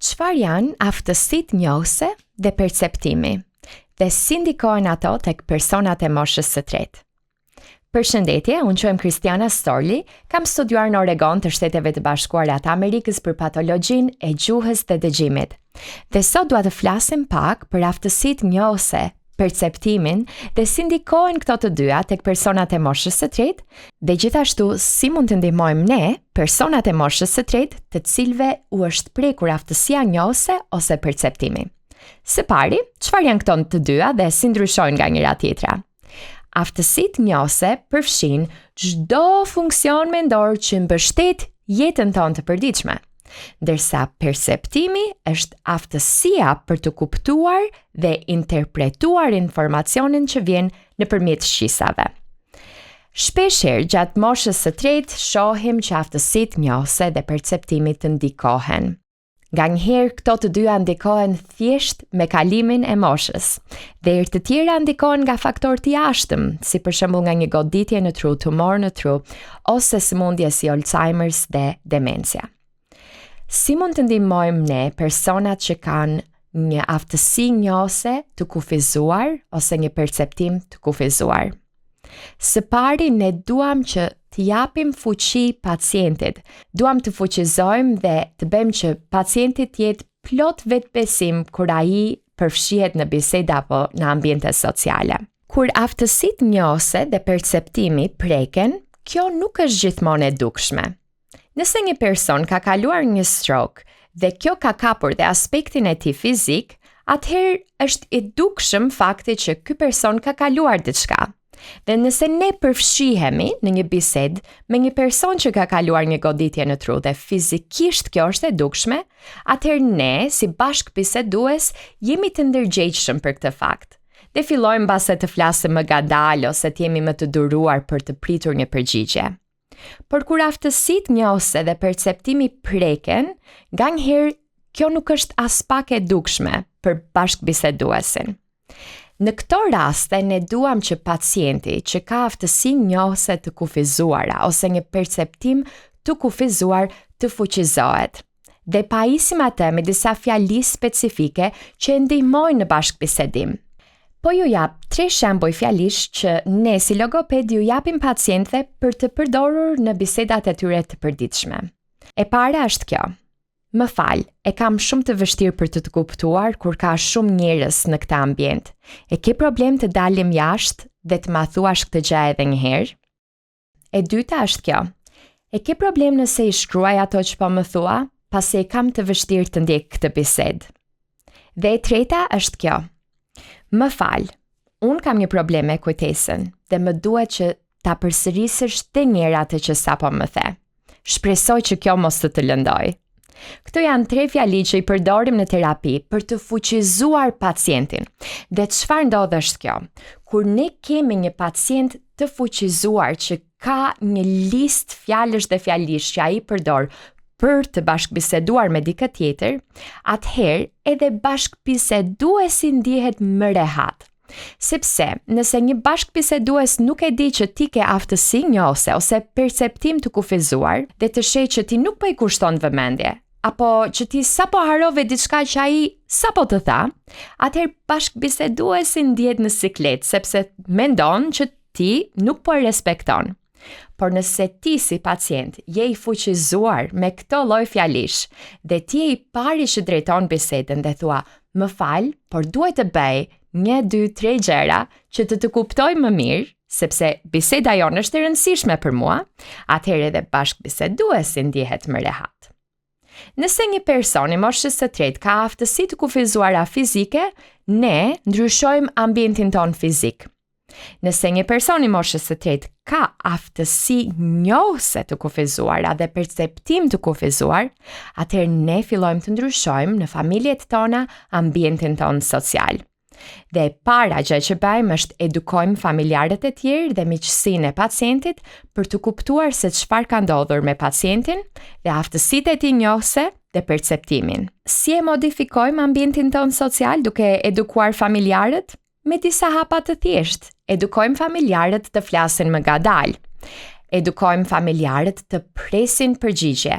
Çfarë janë aftësitë njohëse dhe perceptimi, dhe si ndikojnë ato tek personat e moshës së tretë? Përshëndetje, unë quhem Kristiana Storli, kam studiuar në Oregon të Shteteve të Bashkuara të Amerikës për patologjinë e gjuhës dhe dëgjimit. Dhe sot dua të flasim pak për aftësitë njohëse, perceptimin dhe si ndikojnë këto të dyja tek personat e moshës së tretë, dhe gjithashtu si mund të ndihmojmë ne, personat e moshës së tretë, të cilëve u është prekur aftësia njohëse ose perceptimi. Së pari, çfarë janë këto të dyja dhe si ndryshojnë nga njëra tjetra? Aftësitë njohëse përfshin çdo funksion mendor që mbështet jetën tonë të përditshme, ndërsa perceptimi është aftësia për të kuptuar dhe interpretuar informacionin që vjen nëpërmjet shqisave. Shpeshherë gjatë moshës së tretë shohim që aftësitë njohëse dhe perceptimi të ndikohen. Nganjëherë këto të dyja ndikohen thjesht me kalimin e moshës, dhe herë të tjera ndikohen nga faktorë të jashtëm, si për shembull nga një goditje në tru, tumor në tru, ose sëmundje si Alzheimer's dhe demencia. Si mund të ndihmojmë ne personat që kanë një aftësi njohëse të kufizuar ose një perceptim të kufizuar? Së pari, ne duam që të japim fuqi pacientit. Duam të fuqizojmë dhe të bëjmë që pacienti të jetë plot vetbesim kur ai përfshihet në biseda apo në ambiente sociale. Kur aftësitë njohëse dhe perceptimi preken, kjo nuk është gjithmonë e dukshme. Nëse një person ka kaluar një stroke dhe kjo ka kapur dhe aspektin e tij fizik, atëherë është i dukshëm fakti që ky person ka kaluar diçka. Dhe nëse ne përfshihemi në një bisedë me një person që ka kaluar një goditje në tru dhe fizikisht kjo është e dukshme, atëherë ne, si bashkëbisedues, jemi të ndërgjegjshëm për këtë fakt. Dhe fillojmë mbase të flasim më ngadalë ose të jemi më të duruar për të pritur një përgjigje. Por kur aftësitë njohëse dhe perceptimi preken, nganjëherë kjo nuk është as pak e dukshme për bashkëbiseduesin. Në këto raste, ne duam që pacienti që ka aftësi njohëse të kufizuara ose një perceptim të kufizuar të fuqizohet. Dhe pajisim atë me disa fjali specifike që ndihmojnë në bashkëbisedim. Po ju jap 3 shembuj fjalish që ne si logoped ju japim pacientëve për të përdorur në bisedat e tyre të përditshme. E para është kjo. Më fal, e kam shumë të vështirë për të kuptuar kur ka shumë njerëz në këtë ambient. E ke problem të dalim jashtë dhe të ma thuash këtë gjë edhe një herë? E dyta është kjo. E ke problem nëse i shkruaj ato që po më thua, pasi e kam të vështirë të ndjek këtë bisedë? Dhe e treta është kjo. Më fal, unë kam një problem me kujtesën dhe më duhet që ta përsërisësh të njëra atë që sapo më the. Shpresoj që kjo mos të lëndoj. Këto janë 3 fjali që i përdorim në terapi për të fuqizuar pacientin. Dhe çfarë ndodh është kjo? Kur ne kemi një pacient të fuqizuar që ka një listë fjalësh dhe fjalish që ai përdor për të bashkëbiseduar me dikë tjetër, atëherë edhe bashkëbiseduesi ndihet më rehat. Sepse nëse një bashkëbisedues nuk e di që ti ke aftësi njohëse ose perceptim të kufizuar dhe të sheh që ti nuk po i kushton vëmendje, apo që ti sapo harove diçka që ai sapo të tha, atëherë bashkëbiseduesi ndihet në siklet sepse mendon që ti nuk po e respekton. Por nëse ti si pacient je i fuqizuar me këto lloj fjalish dhe ti je i pari që drejton bisedën dhe thua, më fal, por duhet të bëj 1, 2, 3 gjëra që të kuptoj më mirë, sepse biseda jonë është e rëndësishme për mua, atëherë edhe bashkëbiseduesi ndihet më rehat. Nëse një person i moshës së tretë ka aftësi të kufizuara fizike, ne ndryshojmë ambientin ton fizik. Nëse një person i moshës së tretë ka aftësi njohëse të kufizuara dhe perceptim të kufizuar, atëherë ne fillojmë të ndryshojmë në familjet tona ambientin ton social. Dhe para gjë që bëjmë është edukojmë familjarët e tjerë dhe miqësinë e pacientit për të kuptuar se çfarë ka ndodhur me pacientin dhe aftësitë e tij njohëse dhe perceptimin. Si e modifikojmë ambientin ton social duke edukuar familjarët? Me disa hapa të thjeshtë. Edukojmë familjarët të flasin më ngadalë. Edukojmë familjarët të presin përgjigje.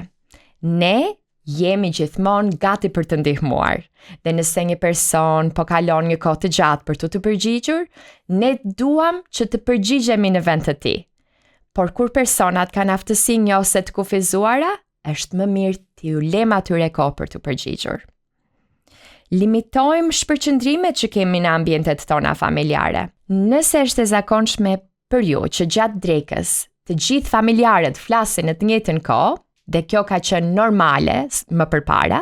Ne jemi gjithmonë gati për të ndihmuar. Dhe nëse një person po kalon një kohë të gjatë për të përgjigjur, ne duam që të përgjigjemi në vend të tij. Por kur personat kanë aftësi njohëse të kufizuara, është më mirë t'ju lëmë atyre kohë për të përgjigjur. Limitojmë shpërqendrimet që kemi në ambientet tona familjare. Nëse është e zakonshme për ju që gjatë drekës të gjithë familjarët flasin në të njëjtën kohë, dhe kjo ka qenë normale më përpara,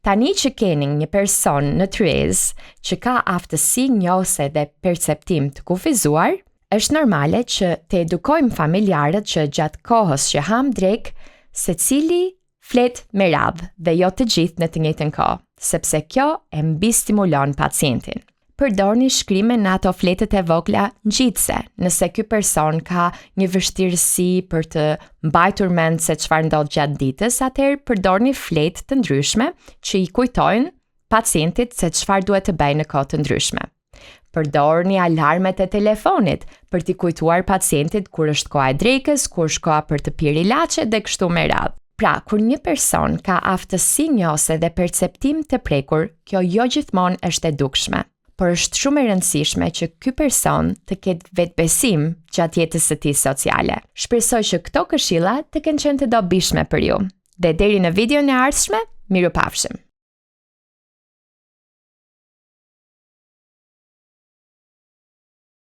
tani që keni një person në tryezë që ka aftësi njohëse dhe perceptim të kufizuar, është normale që të edukojmë familjarët që gjatë kohës që ham drek, secili flet me radhë dhe jo të gjithë në të njëjtën kohë, sepse kjo e mbi stimulon pacientin. Përdorni shkrime në ato fletët e vogla ngjitse, nëse ky person ka një vështirësi për të mbajtur mend se çfarë ndodh gjatë ditës, atëherë përdorni fletë të ndryshme që i kujtojnë pacientit se çfarë duhet të bëjë në kohë të ndryshme. Përdorni alarmet e telefonit për t'i kujtuar pacientit kur është koha e drekës, kur është koha për të pirë ilaçe dhe kështu me radhë. Pra, kur një person ka aftësi njohëse dhe perceptim të prekur, kjo jo gjithmonë është e dukshme. Por është shumë e rëndësishme që ky person të ketë vetbesim gjatë jetës së tij sociale. Shpresoj që këto këshilla të kenë qenë të dobishme për ju. Dhe deri në videon e ardhshme, mirupafshim.